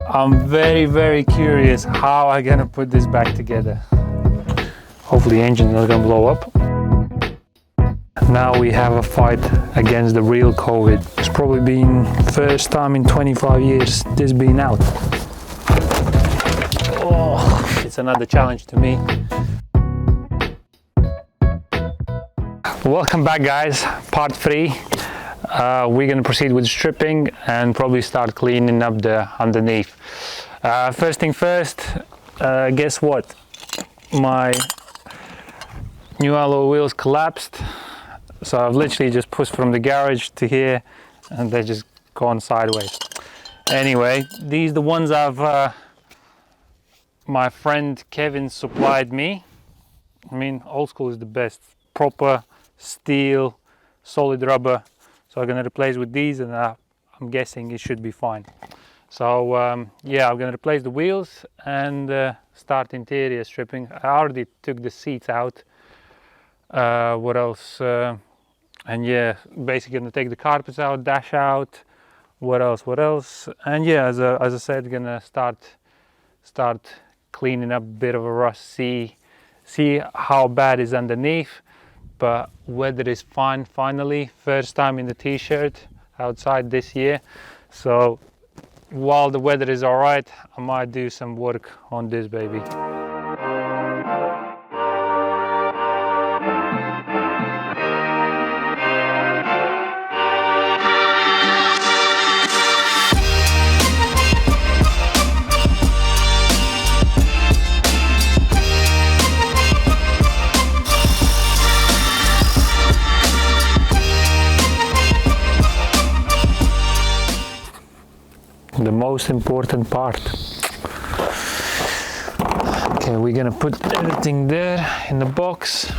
I'm very curious how I'm gonna put this back together. Hopefully the engine's not gonna blow up. Now we have a fight against the real COVID. It's probably been first time in 25 years this been out. Oh, it's another challenge to me. Welcome back, guys. Part 3. We're gonna proceed with stripping and probably start cleaning up the underneath. First thing first, guess what? My new alloy wheels collapsed. So I've literally just pushed from the garage to here and they're just gone sideways. Anyway, these are the ones my friend Kevin supplied me. I mean, old school is the best. Proper steel, solid rubber. So I'm gonna replace with these and I'm guessing it should be fine. So yeah, I'm gonna replace the wheels and start interior stripping. I already took the seats out. What else? And yeah, basically gonna take the carpets out, dash out. What else? And yeah, as I said, gonna start cleaning up a bit of a rust, see how bad is underneath. But weather is fine finally. First time in the t-shirt outside this year. So while the weather is all right, I might do some work on this baby. The most important part. Okay, we're gonna put everything there in the box.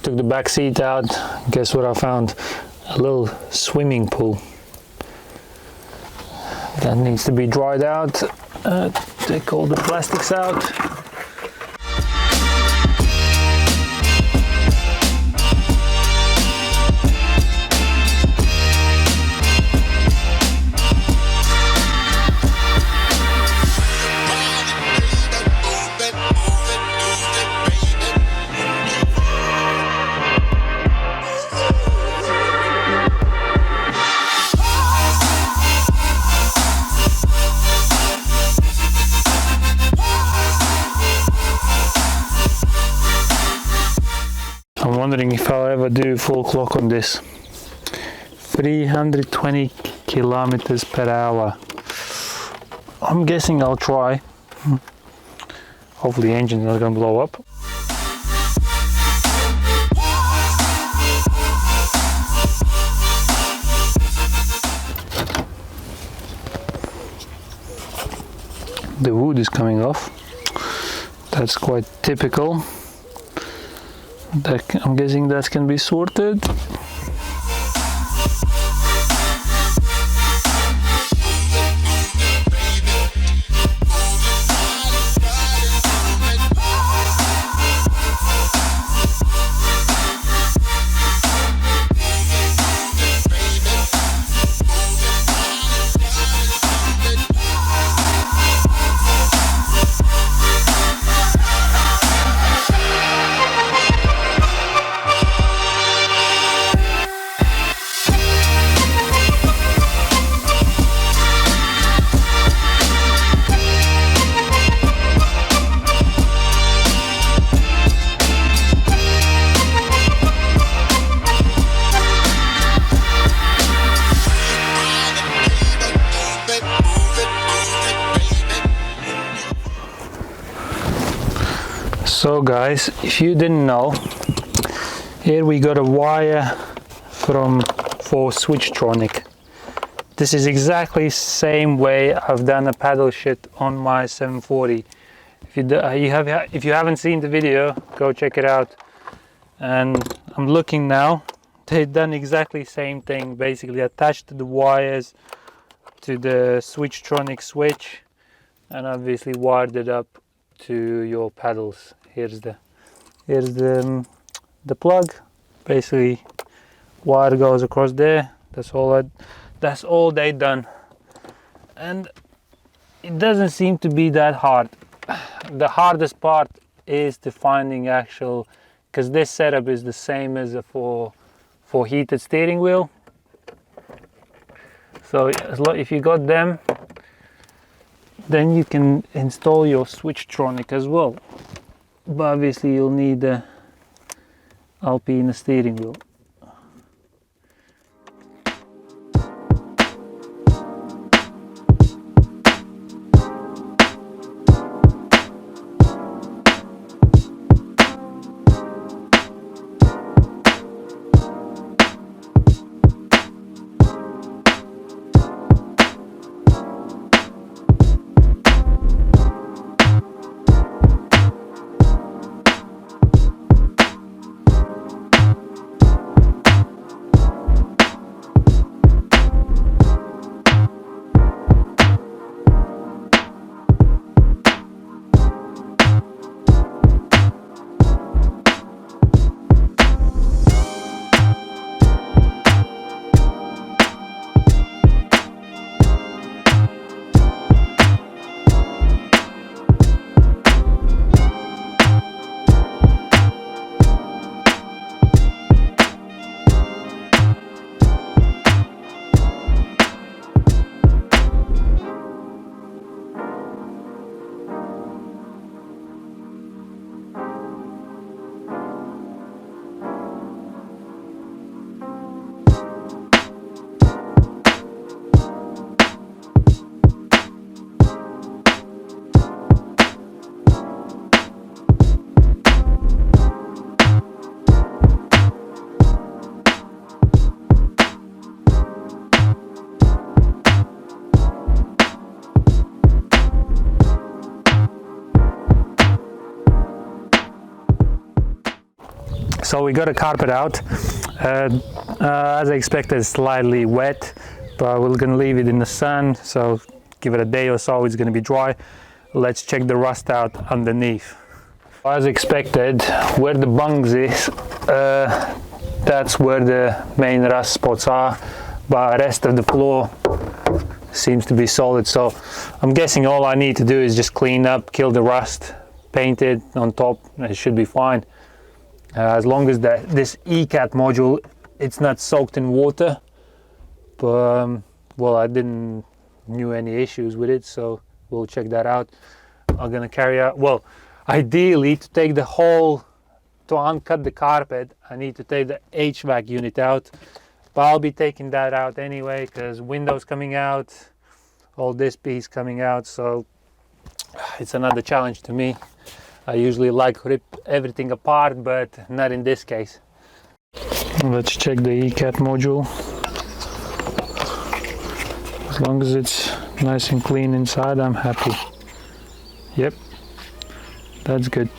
Took the back seat out. Guess what I found? A little swimming pool. That needs to be dried out. Take all the plastics out. I'm wondering if I'll ever do full clock on this. 320 kilometers per hour. I'm guessing I'll try. Hopefully the engine's not gonna blow up. The wood is coming off. That's quite typical. I'm guessing that can be sorted. So guys, if you didn't know, here we got a wire for Switchtronic. This is exactly the same way I've done a paddle shit on my 740. If you haven't seen the video, go check it out. And I'm looking now, they've done exactly the same thing, basically attached the wires to the Switchtronic switch and obviously wired it up to your paddles. Here's the the plug. Basically, wire goes across there. That's all they done, and it doesn't seem to be that hard. The hardest part is the finding actual, because this setup is the same as for heated steering wheel. So if you got them, then you can install your Switchtronic as well. But obviously you'll need the Alpina steering wheel. So we got a carpet out. As I expected, slightly wet, but we're gonna leave it in the sun, so give it a day or so, it's gonna be dry. Let's check the rust out underneath. As expected, where the bungs is, that's where the main rust spots are, but the rest of the floor seems to be solid. So I'm guessing all I need to do is just clean up, kill the rust, paint it on top, and it should be fine. As long as this ECAT module, it's not soaked in water. But well, I didn't knew any issues with it, so we'll check that out. I'm gonna carry out, well, ideally to take the whole, to uncut the carpet, I need to take the HVAC unit out, but I'll be taking that out anyway because windows coming out, all this piece coming out, so it's another challenge to me. I usually like rip everything apart, but not in this case. Let's check the ECAT module. As long as it's nice and clean inside, I'm happy. Yep, that's good.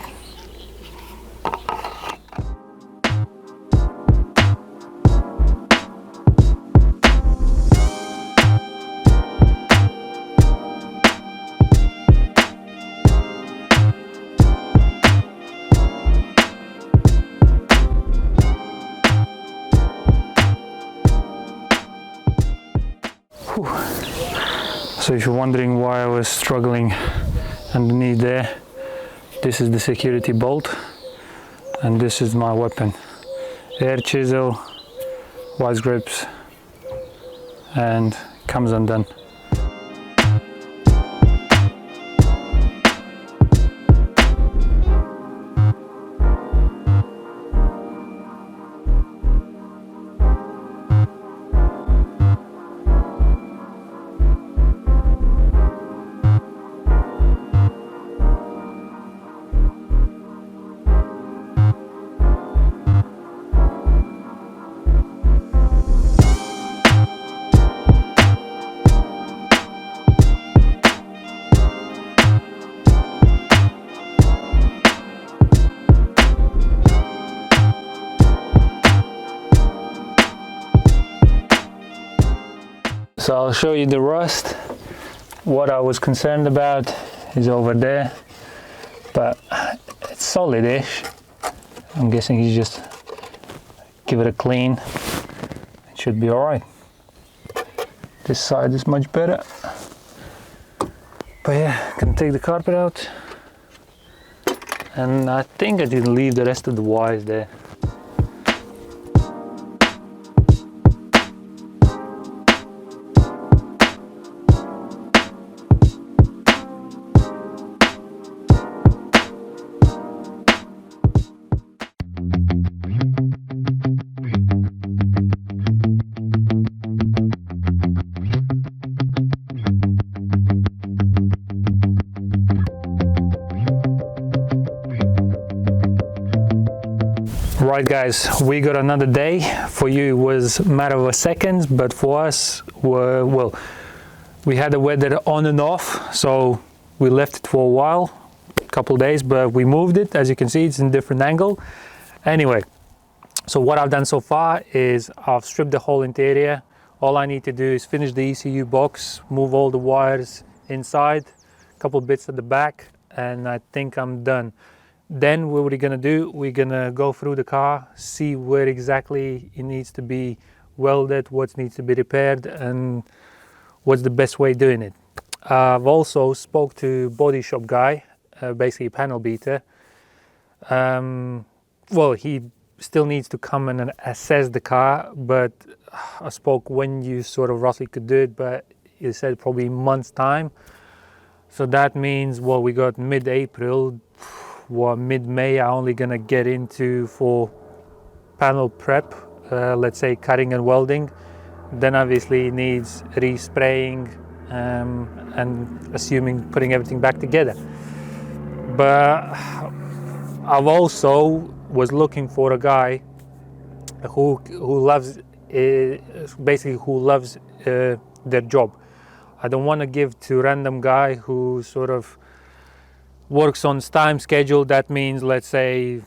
So if you're wondering why I was struggling underneath there, this is the security bolt and this is my weapon. Air chisel, wise grips, and comes undone. So I'll show you the rust. What I was concerned about is over there, but it's solid-ish. I'm guessing he's just give it a clean. It should be all right. This side is much better. But yeah, can take the carpet out. And I think I didn't leave the rest of the wires there. Right guys, we got another day. For you it was a matter of seconds, but for us, well, we had the weather on and off, so we left it for a while, a couple days, but we moved it. As you can see, it's in a different angle. Anyway, so what I've done so far is I've stripped the whole interior. All I need to do is finish the ECU box, move all the wires inside, a couple bits at the back, and I think I'm done. Then what we're gonna do, we're gonna go through the car, see where exactly it needs to be welded, what needs to be repaired, and what's the best way of doing it. I've also spoke to body shop guy, basically a panel beater. Well, he still needs to come and assess the car, but I spoke when you sort of roughly could do it, but he said probably month's time. So that means, well, we got mid-April. Well, mid-May I'm only gonna get into for panel prep, let's say cutting and welding. Then obviously it needs respraying and assuming putting everything back together. But I've also was looking for a guy who loves basically who loves their job. I don't want to give to a random guy who sort of works on time schedule. That means, let's say,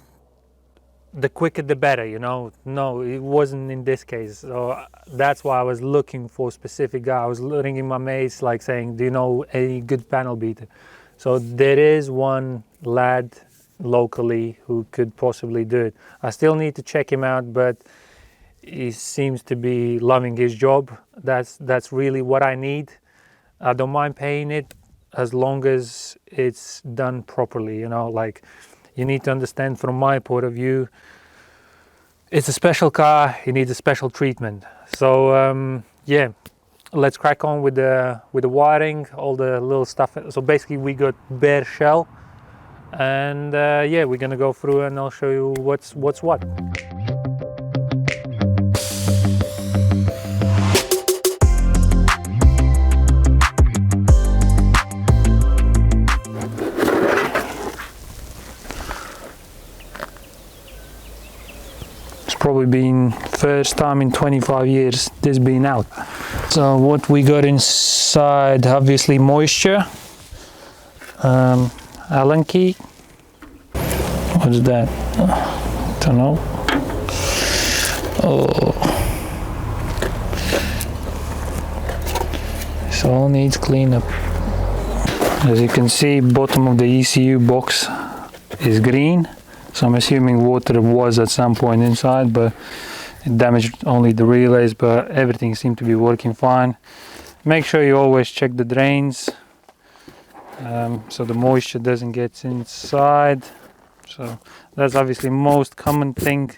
the quicker the better, you know. No, it wasn't in this case. So that's why I was looking for a specific guy. I was ringing my mates, like saying, do you know any good panel beater? So there is one lad locally who could possibly do it. I still need to check him out, but he seems to be loving his job. That's really what I need. I don't mind paying it, as long as it's done properly, you know. Like, you need to understand from my point of view, it's a special car, it needs a special treatment. So yeah, let's crack on with the wiring, all the little stuff. So basically we got bare shell, and yeah, we're gonna go through and I'll show you what's what. Probably been first time in 25 years this been out. So what we got inside, obviously moisture, Allen key, what's that, don't know. Oh, this all needs cleanup. As you can see, bottom of the ECU box is green. So I'm assuming water was at some point inside, but it damaged only the relays, but everything seemed to be working fine. Make sure you always check the drains, so the moisture doesn't get inside. So that's obviously most common thing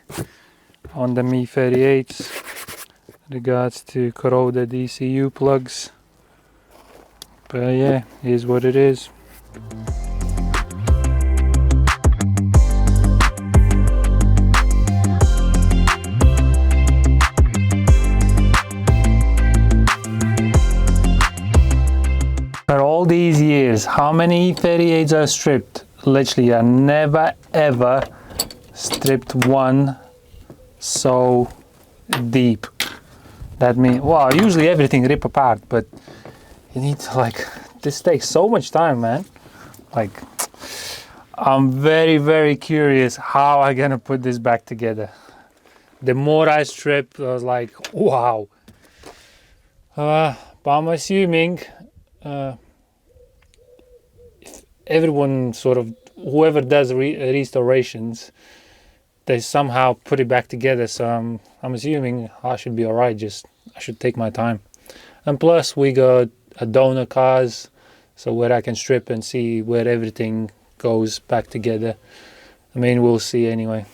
on the Mi38s regards to corroded ECU plugs. But yeah, it is what it is. For all these years, how many E38s are stripped? Literally, I never ever stripped one so deep. That means, wow, usually everything rip apart, but you need to, like, this takes so much time, man. Like, I'm very, very curious how I'm gonna put this back together. The more I strip, I was like, wow. But I'm assuming if everyone sort of, whoever does restorations, they somehow put it back together, so I'm assuming I should be alright. Just I should take my time. And plus we got a donor cars, so where I can strip and see where everything goes back together. I mean, we'll see anyway.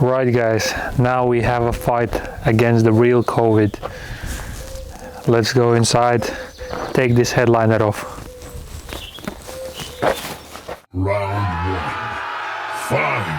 Right guys, now we have a fight against the real COVID. Let's go inside, take this headliner off. Round 1. Fight!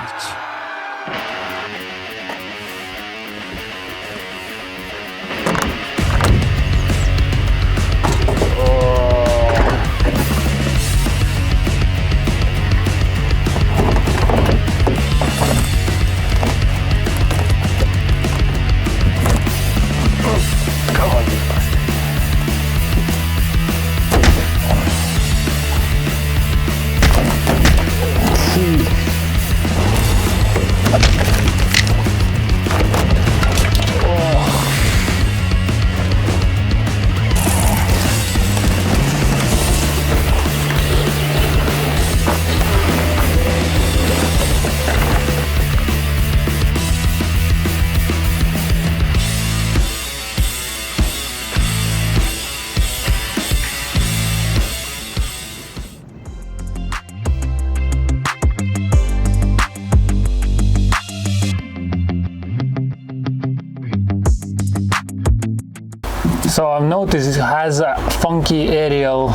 So I've noticed it has a funky aerial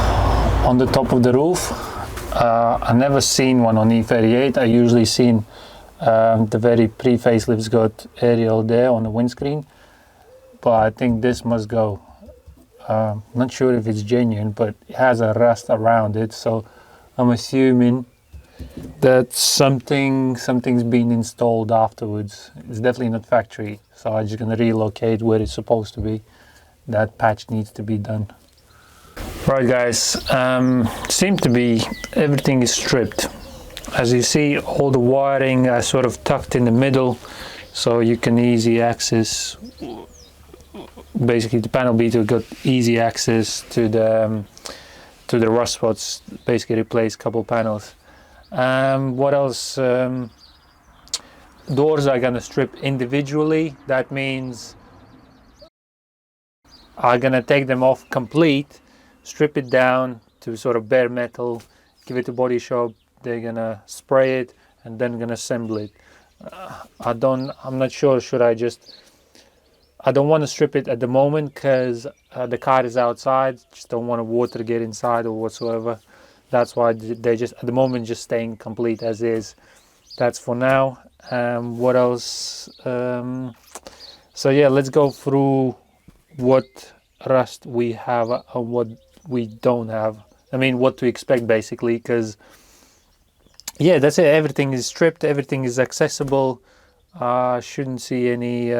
on the top of the roof. I've never seen one on E38. I usually seen the very pre-facelifts got aerial there on the windscreen, but I think this must go. Not sure if it's genuine, but it has a rust around it, so I'm assuming that something's been installed afterwards. It's definitely not factory, so I'm just gonna relocate where it's supposed to be. That patch needs to be done. Right guys, seems to be everything is stripped. As you see, all the wiring are sort of tucked in the middle, so you can easy access. Basically the panel beater got easy access to the rust spots, basically replace a couple panels. What else? Doors are gonna strip individually. That means I'm gonna take them off complete, strip it down to sort of bare metal, give it to body shop. They're gonna spray it and then gonna assemble it. I'm not sure. I don't want to strip it at the moment because the car is outside. Just don't want water to get inside or whatsoever. That's why they just at the moment just staying complete as is. That's for now. What else? So yeah, let's go through what rust we have and what we don't have. I mean, what to expect basically, because yeah, that's it. Everything is stripped, everything is accessible. Shouldn't see any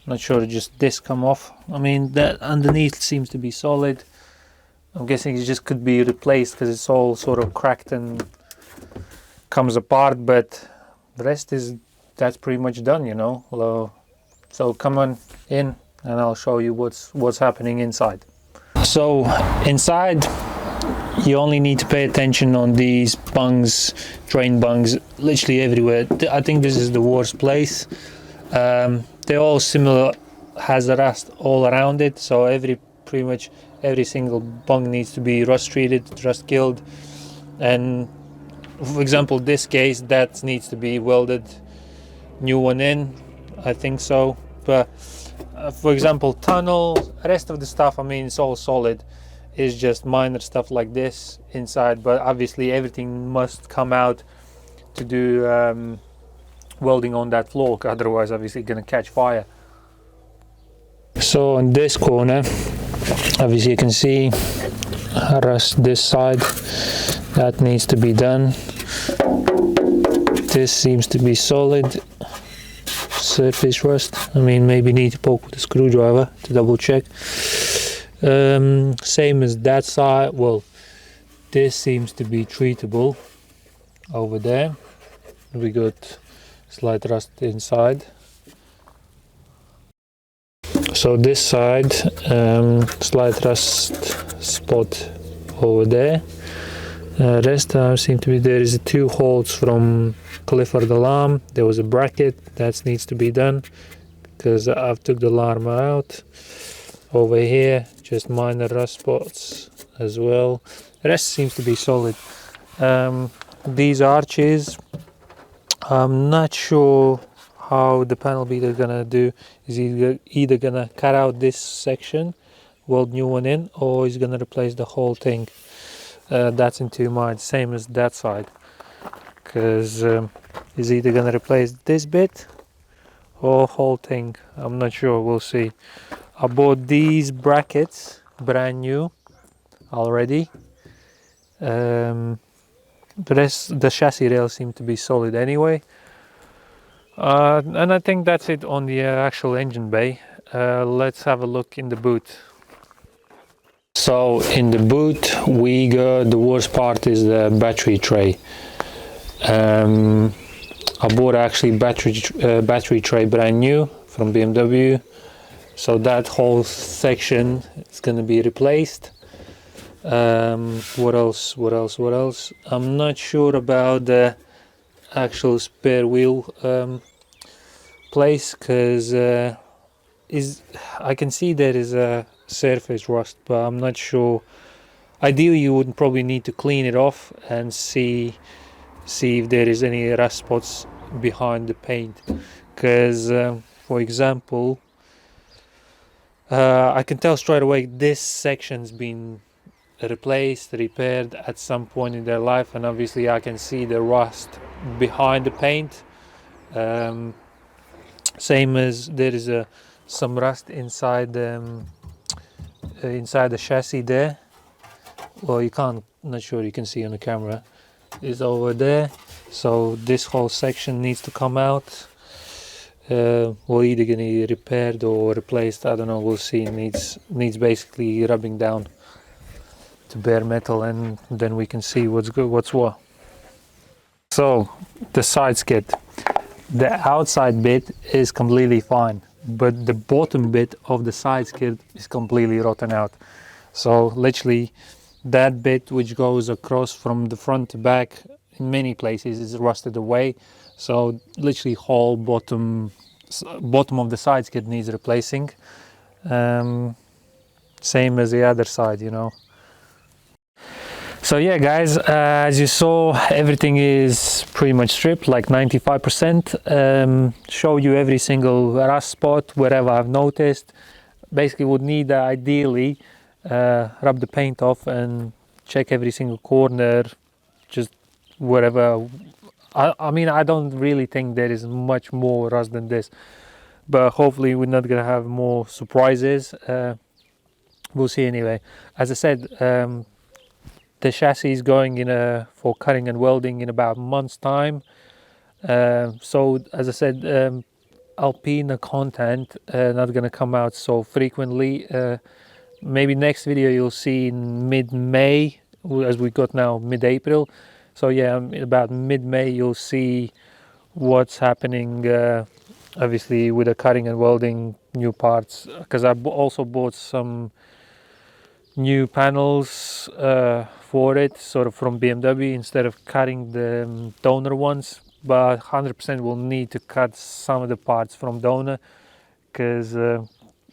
not sure, just this come off. I mean, that underneath seems to be solid. I'm guessing it just could be replaced because it's all sort of cracked and comes apart, but the rest that's pretty much done, you know. So come on in and I'll show you what's happening inside. So inside you only need to pay attention on these bungs, drain bungs, literally everywhere. I think this is the worst place. They're all similar, has the rust all around it, so pretty much every single bung needs to be rust treated, rust killed. And for example, this case, that needs to be welded, new one in, I think so. But for example, tunnel, rest of the stuff, I mean, it's all solid. It's just minor stuff like this inside, but obviously everything must come out to do welding on that floor, otherwise obviously gonna catch fire. So on this corner, obviously you can see rust this side, that needs to be done. This seems to be solid, surface rust. I mean, maybe need to poke with a screwdriver to double check. Same as that side. Well, this seems to be treatable over there. We got slight rust inside. So this side, slight rust spot over there. Rest seem to be, there is 2 holes from Clifford alarm. There was a bracket that needs to be done because I've took the alarm out. Over here, just minor rust spots as well. The rest seems to be solid. These arches, I'm not sure how the panel beater gonna do. Is either gonna cut out this section, weld new one in, or he's gonna replace the whole thing. That's in 2 minds, same as that side, because he's either gonna replace this bit or whole thing. I'm not sure, we'll see. I bought these brackets brand new already. The chassis rails seem to be solid anyway. And I think that's it on the actual engine bay. Let's have a look in the boot. So in the boot we got, the worst part is the battery tray. I bought actually battery tray brand new from BMW. So that whole section is going to be replaced. What else? I'm not sure about the actual spare wheel place, because I can see there is a surface rust, but I'm not sure. Ideally you would probably need to clean it off and see if there is any rust spots behind the paint, because for example, I can tell straight away this section's been replaced, repaired at some point in their life, and obviously I can see the rust behind the paint. Same as there is some rust inside the chassis there. Well, you can't, not sure you can see on the camera, is over there. So this whole section needs to come out. We're either gonna be repaired or replaced, I don't know, we'll see. Needs basically rubbing down to bare metal, and then we can see what's good, what's what. So the side skid, the outside bit is completely fine, but the bottom bit of the side skid is completely rotten out. So literally that bit which goes across from the front to back in many places is rusted away. So literally whole bottom of the side skid needs replacing. Same as the other side, you know. So yeah guys, as you saw, everything is pretty much stripped, like 95%. Show you every single rust spot wherever I've noticed. Basically would need ideally rub the paint off and check every single corner, just wherever. I mean, I don't really think there is much more rust than this, but hopefully we're not gonna have more surprises. We'll see anyway. As I said, the chassis is going in for cutting and welding in about a month's time. So as I said, Alpina content not going to come out so frequently. Maybe next video you'll see in mid-May, as we got now mid-April. So yeah, in about mid-May you'll see what's happening, obviously with the cutting and welding new parts, because I also bought some new panels for it, sort of from BMW, instead of cutting the donor ones. But 100% will need to cut some of the parts from donor, because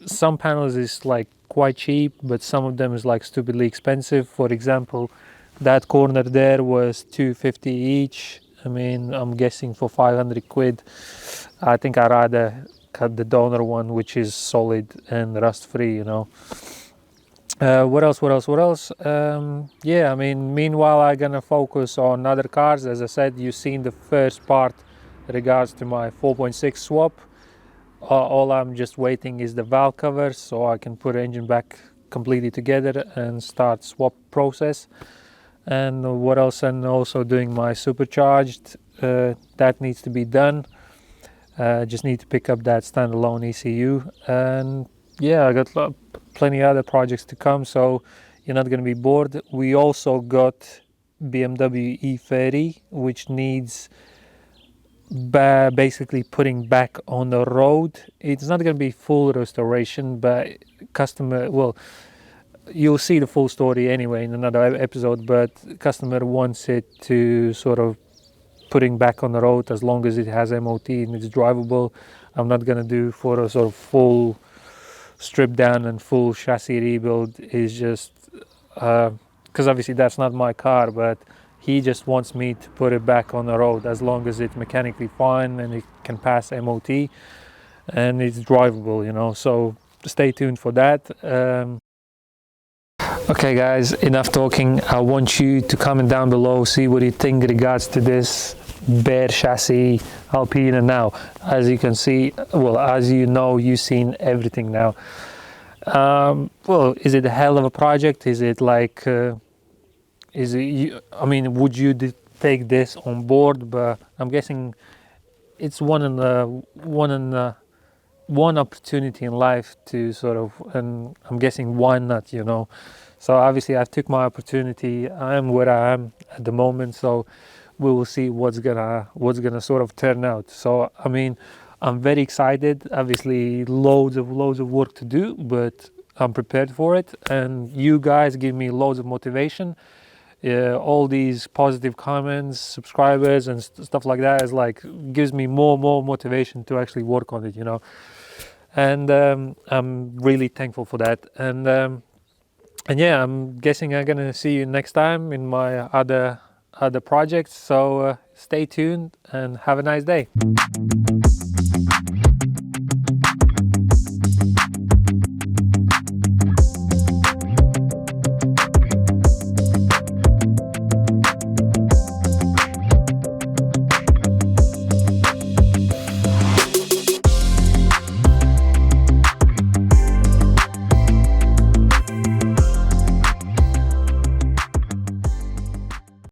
some panels is like quite cheap, but some of them is like stupidly expensive. For example, that corner there was 250 each. I mean, I'm guessing for 500 quid. I think I'd rather cut the donor one, which is solid and rust free, you know. What else? Yeah, I mean, meanwhile I'm gonna focus on other cars. As I said, you've seen the first part regards to my 4.6 swap. All I'm just waiting is the valve cover, so I can put the engine back completely together and start swap process. And what else? And also doing my supercharged, that needs to be done. Just need to pick up that standalone ECU, and yeah, I got plenty other projects to come, so you're not going to be bored. We also got BMW E30, which needs basically putting back on the road. It's not going to be full restoration, but customer, well, you'll see the full story anyway in another episode, but customer wants it to sort of putting back on the road as long as it has MOT and it's drivable. I'm not going to do for a sort of full strip down and full chassis rebuild. Is just because obviously that's not my car, but he just wants me to put it back on the road as long as it's mechanically fine and it can pass MOT and it's drivable, you know. So stay tuned for that. Okay guys, enough talking. I want you to comment down below, see what you think in regards to this bare chassis Alpina now. As you can see, well, as you know, you've seen everything now. Well, is it a hell of a project? Is it like, is it, I mean, would you take this on board? But I'm guessing it's one opportunity in life to sort of, and I'm guessing why not, you know. So obviously I took my opportunity. I am where I am at the moment, so we will see what's gonna sort of turn out. So I mean, I'm very excited. Obviously loads of work to do, but I'm prepared for it, and you guys give me loads of motivation. All these positive comments, subscribers and stuff like that is like gives me more motivation to actually work on it, you know. And I'm really thankful for that. And yeah, I'm guessing I'm gonna see you next time in my other projects. So stay tuned and have a nice day.